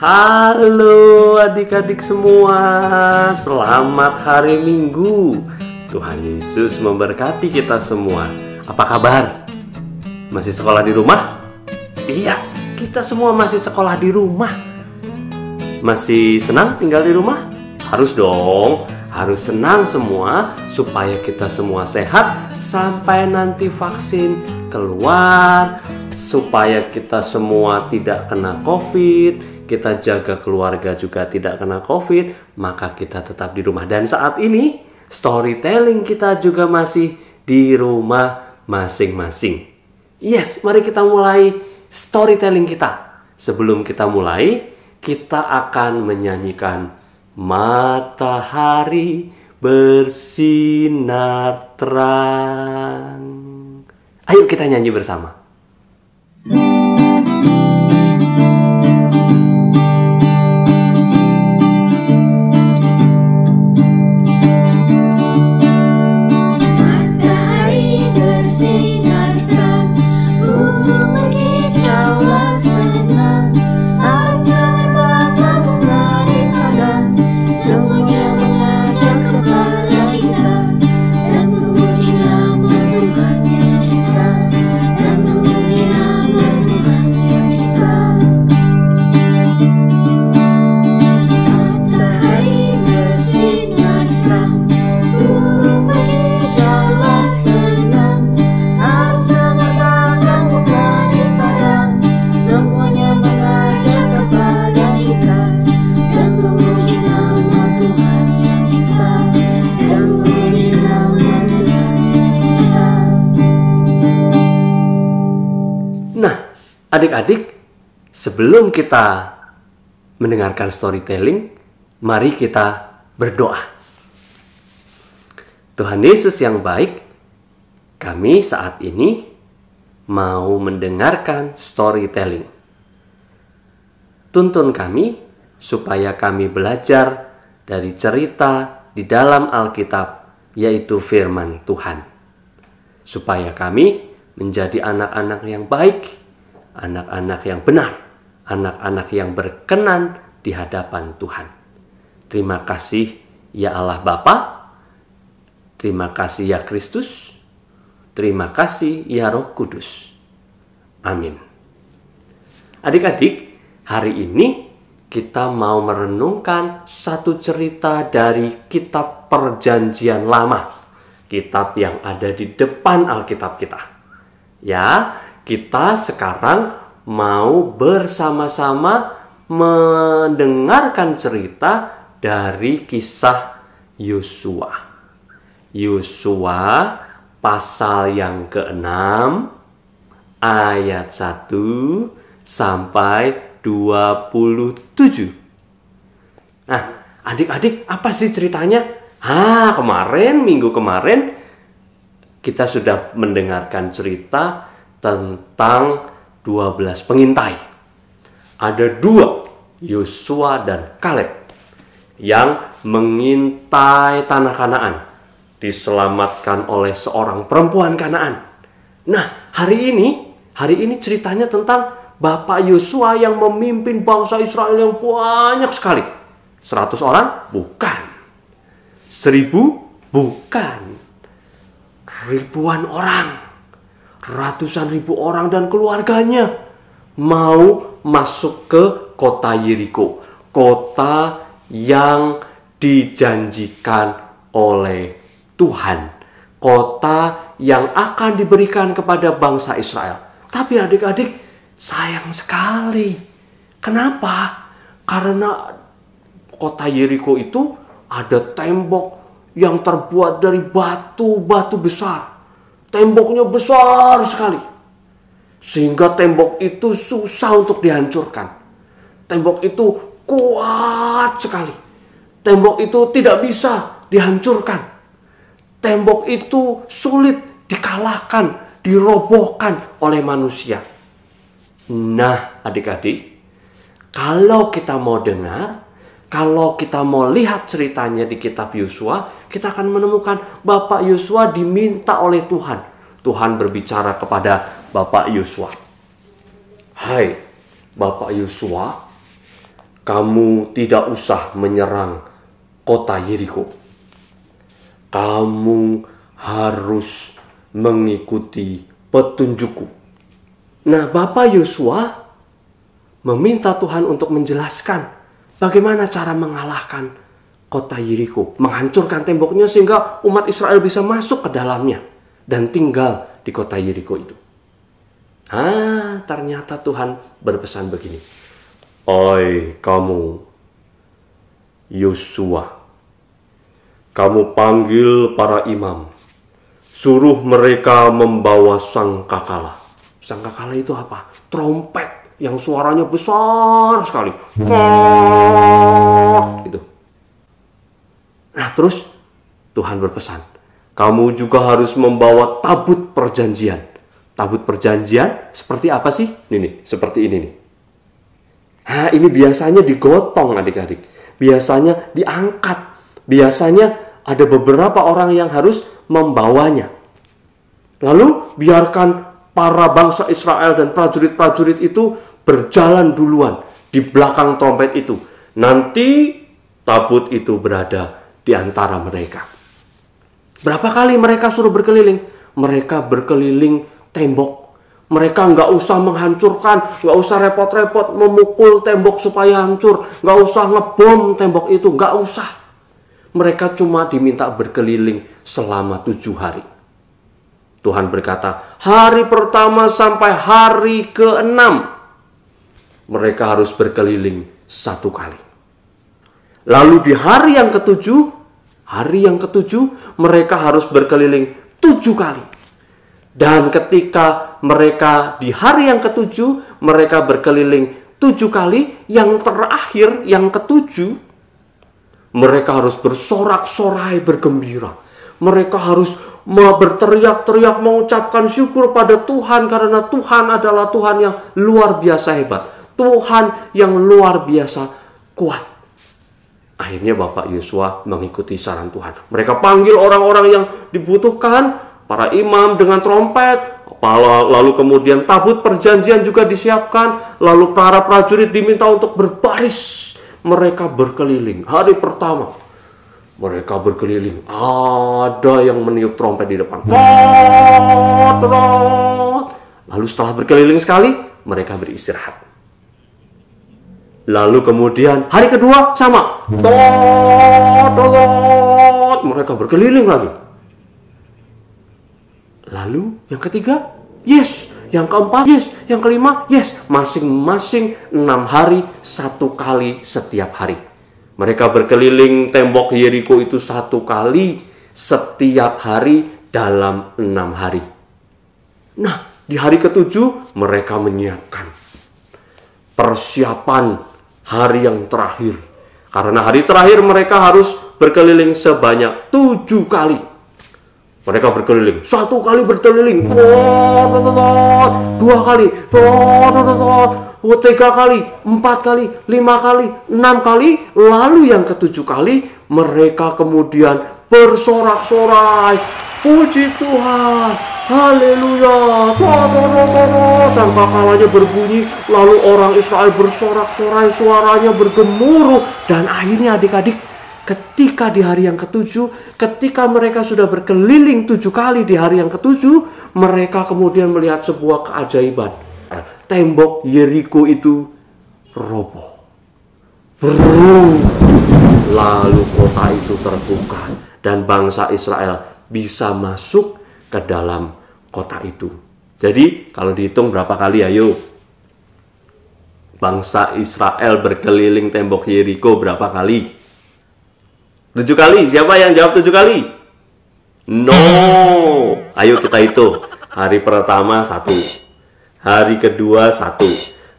Halo adik-adik semua, selamat hari Minggu. Tuhan Yesus memberkati kita semua. Apa kabar? Masih sekolah di rumah? Iya, kita semua masih sekolah di rumah. Masih senang tinggal di rumah? Harus dong, harus senang semua supaya kita semua sehat sampai nanti vaksin keluar, supaya kita semua tidak kena COVID, kita jaga keluarga juga tidak kena COVID, maka kita tetap di rumah. Dan saat ini storytelling kita juga masih di rumah masing-masing. Yes, mari kita mulai storytelling kita. Sebelum kita mulai, kita akan menyanyikan Matahari bersinar terang. Ayo kita nyanyi bersama. Adik-adik, sebelum kita mendengarkan storytelling, mari kita berdoa. Tuhan Yesus yang baik, kami saat ini mau mendengarkan storytelling. Tuntun kami supaya kami belajar dari cerita di dalam Alkitab, yaitu firman Tuhan. Supaya kami menjadi anak-anak yang baik, anak-anak yang benar, anak-anak yang berkenan di hadapan Tuhan. Terima kasih ya Allah Bapa, terima kasih ya Kristus, terima kasih ya Roh Kudus. Amin. Adik-adik, hari ini kita mau merenungkan satu cerita dari kitab Perjanjian Lama, kitab yang ada di depan Alkitab kita. Ya, kita sekarang mau bersama-sama mendengarkan cerita dari kisah Yosua. Yosua pasal yang ke-6 ayat 1 sampai 27. Nah, adik-adik, apa sih ceritanya? Minggu kemarin kita sudah mendengarkan cerita tentang 12 pengintai. Ada 2, Yosua dan Kaleb, yang mengintai tanah Kanaan, diselamatkan oleh seorang perempuan Kanaan. Nah, hari ini ceritanya tentang Bapak Yosua yang memimpin bangsa Israel yang banyak sekali. 100 orang? Bukan. 1000? Bukan. Ribuan orang. Ratusan ribu orang dan keluarganya mau masuk ke kota Yeriko, kota yang dijanjikan oleh Tuhan, kota yang akan diberikan kepada bangsa Israel. Tapi adik-adik, sayang sekali. Kenapa? Karena kota Yeriko itu ada tembok yang terbuat dari batu besar. Temboknya besar sekali, sehingga tembok itu susah untuk dihancurkan. Tembok itu kuat sekali. Tembok itu tidak bisa dihancurkan. Tembok itu sulit dikalahkan, dirobohkan oleh manusia. Nah, adik-adik, kalau kita mau dengar, kalau kita mau lihat ceritanya di kitab Yosua, kita akan menemukan Bapak Yosua diminta oleh Tuhan. Tuhan berbicara kepada Bapak Yosua. Hai, Bapak Yosua, kamu tidak usah menyerang kota Yeriko. Kamu harus mengikuti petunjukku. Nah, Bapak Yosua meminta Tuhan untuk menjelaskan bagaimana cara mengalahkan kota Yeriko, menghancurkan temboknya sehingga umat Israel bisa masuk ke dalamnya dan tinggal di kota Yeriko itu. Ternyata Tuhan berpesan begini. Oi kamu Yosua, kamu panggil para imam, suruh mereka membawa sangkakala. Sangkakala itu apa? Trompet yang suaranya besar sekali. Gitu. Nah, terus Tuhan berpesan, kamu juga harus membawa tabut perjanjian. Tabut perjanjian seperti apa sih? Ini seperti ini nih. Ini biasanya digotong adik-adik. Biasanya diangkat. Biasanya ada beberapa orang yang harus membawanya. Lalu biarkan para bangsa Israel dan prajurit-prajurit itu berjalan duluan di belakang trompet itu. Nanti tabut itu berada di antara mereka. Berapa kali mereka suruh berkeliling? Mereka berkeliling tembok. Mereka nggak usah menghancurkan, nggak usah repot-repot memukul tembok supaya hancur, nggak usah ngebom tembok itu, nggak usah. Mereka cuma diminta berkeliling selama 7 hari. Tuhan berkata, hari pertama sampai hari ke-6 mereka harus berkeliling 1 kali. Lalu di hari yang ke-7 mereka harus berkeliling 7 kali. Dan ketika mereka di hari yang ke-7 mereka berkeliling 7 kali, yang terakhir yang ke-7 mereka harus bersorak-sorai bergembira. Mereka harus berteriak-teriak mengucapkan syukur pada Tuhan karena Tuhan adalah Tuhan yang luar biasa hebat. Tuhan yang luar biasa kuat. Akhirnya Bapak Yosua mengikuti saran Tuhan. Mereka panggil orang-orang yang dibutuhkan, para imam dengan trompet, lalu kemudian tabut perjanjian juga disiapkan, lalu para prajurit diminta untuk berbaris. Mereka berkeliling. Hari pertama mereka berkeliling. Ada yang meniup trompet di depan. Lalu setelah berkeliling sekali, mereka beristirahat. Lalu kemudian hari kedua sama. Mereka berkeliling lagi. Lalu yang ketiga, yes. Yang keempat, yes. Yang kelima, yes. Masing-masing 6 hari 1 kali setiap hari. Mereka berkeliling tembok Yeriko itu 1 kali setiap hari dalam 6 hari. Nah, di hari ke-7 mereka menyiapkan persiapan hari yang terakhir. Karena hari terakhir mereka harus berkeliling sebanyak 7 kali. Mereka berkeliling. 1 kali berkeliling. 2 kali. 3 kali. 4 kali. 5 kali. 6 kali. Lalu yang ke-7 kali mereka kemudian bersorak-sorai. Puji Tuhan. Haleluya. Sangkakalanya berbunyi. Lalu orang Israel bersorak-sorai. Suaranya bergemuruh. Dan akhirnya adik-adik, ketika di hari yang ke-7, ketika mereka sudah berkeliling 7 kali di hari yang ke-7, mereka kemudian melihat sebuah keajaiban. Tembok Yeriko itu roboh. Lalu kota itu terbuka dan bangsa Israel bisa masuk ke dalam kota itu. Jadi kalau dihitung berapa kali, ayo? Bangsa Israel berkeliling tembok Yeriko berapa kali? 7 kali. Siapa yang jawab 7 kali? No. Ayo kita hitung. Hari pertama 1. Hari kedua 1.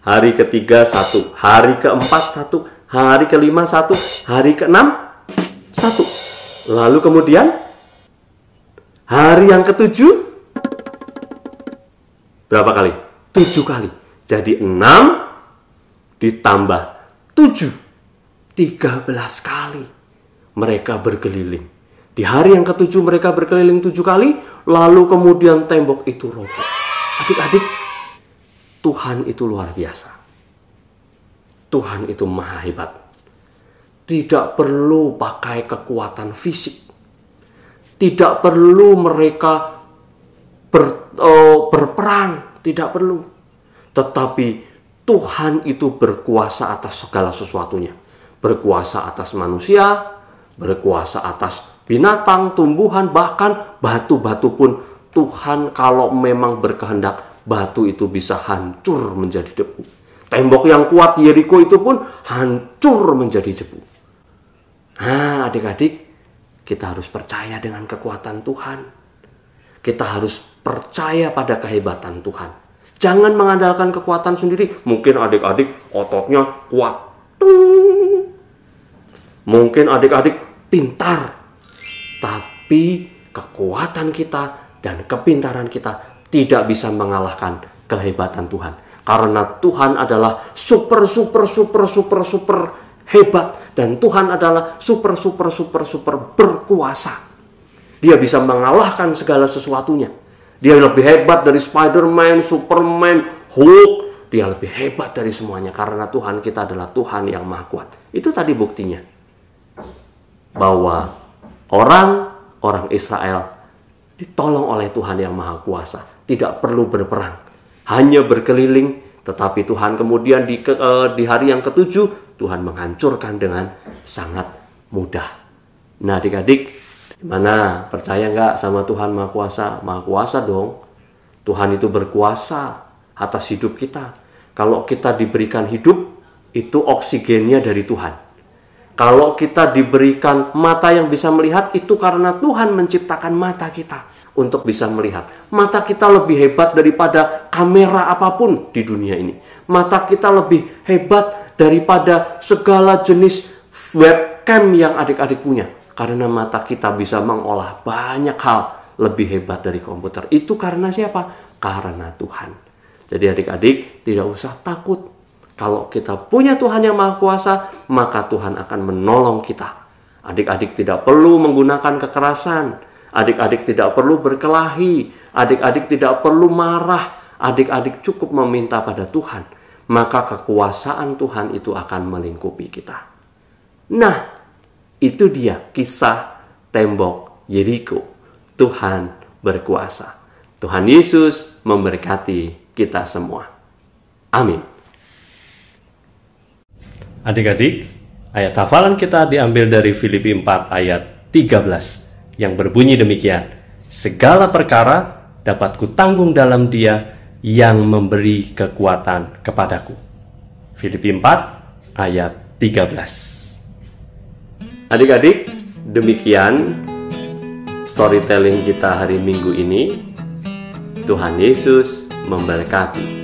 Hari ketiga 1. Hari keempat 1. Hari kelima 1. Hari keenam 1. Lalu kemudian hari yang ke-7 berapa kali? 7 kali. Jadi 6 ditambah 7. 13 kali mereka berkeliling. Di hari yang ke-7 mereka berkeliling 7 kali, lalu kemudian tembok itu roboh. Adik-adik, Tuhan itu luar biasa. Tuhan itu maha hebat. Tidak perlu pakai kekuatan fisik. Tidak perlu mereka berperang. Tidak perlu. Tetapi Tuhan itu berkuasa atas segala sesuatunya. Berkuasa atas manusia, berkuasa atas binatang, tumbuhan, bahkan batu-batu pun Tuhan kalau memang berkehendak, batu itu bisa hancur menjadi debu. Tembok yang kuat Yeriko itu pun hancur menjadi debu. Nah, adik-adik, kita harus percaya dengan kekuatan Tuhan. Kita harus percaya pada kehebatan Tuhan. Jangan mengandalkan kekuatan sendiri. Mungkin adik-adik ototnya kuat. Mungkin adik-adik pintar. Tapi kekuatan kita dan kepintaran kita tidak bisa mengalahkan kehebatan Tuhan. Karena Tuhan adalah super hebat. Dan Tuhan adalah super berkuasa. Dia bisa mengalahkan segala sesuatunya. Dia lebih hebat dari Spider-Man, Superman, Hulk. Dia lebih hebat dari semuanya. Karena Tuhan kita adalah Tuhan yang maha kuat. Itu tadi buktinya. Bahwa orang Israel ditolong oleh Tuhan yang maha kuasa. Tidak perlu berperang. Hanya berkeliling. Tetapi Tuhan kemudian di hari yang ketujuh, Tuhan menghancurkan dengan sangat mudah. Nah adik-adik, gimana? Percaya nggak sama Tuhan maha kuasa? Maha kuasa dong. Tuhan itu berkuasa atas hidup kita. Kalau kita diberikan hidup, itu oksigennya dari Tuhan. Kalau kita diberikan mata yang bisa melihat, itu karena Tuhan menciptakan mata kita untuk bisa melihat. Mata kita lebih hebat daripada kamera apapun di dunia ini. Mata kita lebih hebat daripada segala jenis webcam yang adik-adik punya. Karena mata kita bisa mengolah banyak hal lebih hebat dari komputer. Itu karena siapa? Karena Tuhan. Jadi adik-adik tidak usah takut. Kalau kita punya Tuhan yang maha kuasa, maka Tuhan akan menolong kita. Adik-adik tidak perlu menggunakan kekerasan. Adik-adik tidak perlu berkelahi. Adik-adik tidak perlu marah. Adik-adik cukup meminta pada Tuhan. Maka kekuasaan Tuhan itu akan melingkupi kita. Nah, itu dia kisah tembok Yeriko. Tuhan berkuasa. Tuhan Yesus memberkati kita semua. Amin. Adik-adik, ayat hafalan kita diambil dari Filipi 4 ayat 13 yang berbunyi demikian. Segala perkara dapat kutanggung dalam Dia yang memberi kekuatan kepadaku. Filipi 4 ayat 13. Adik-adik, demikian storytelling kita hari Minggu ini. Tuhan Yesus memberkati.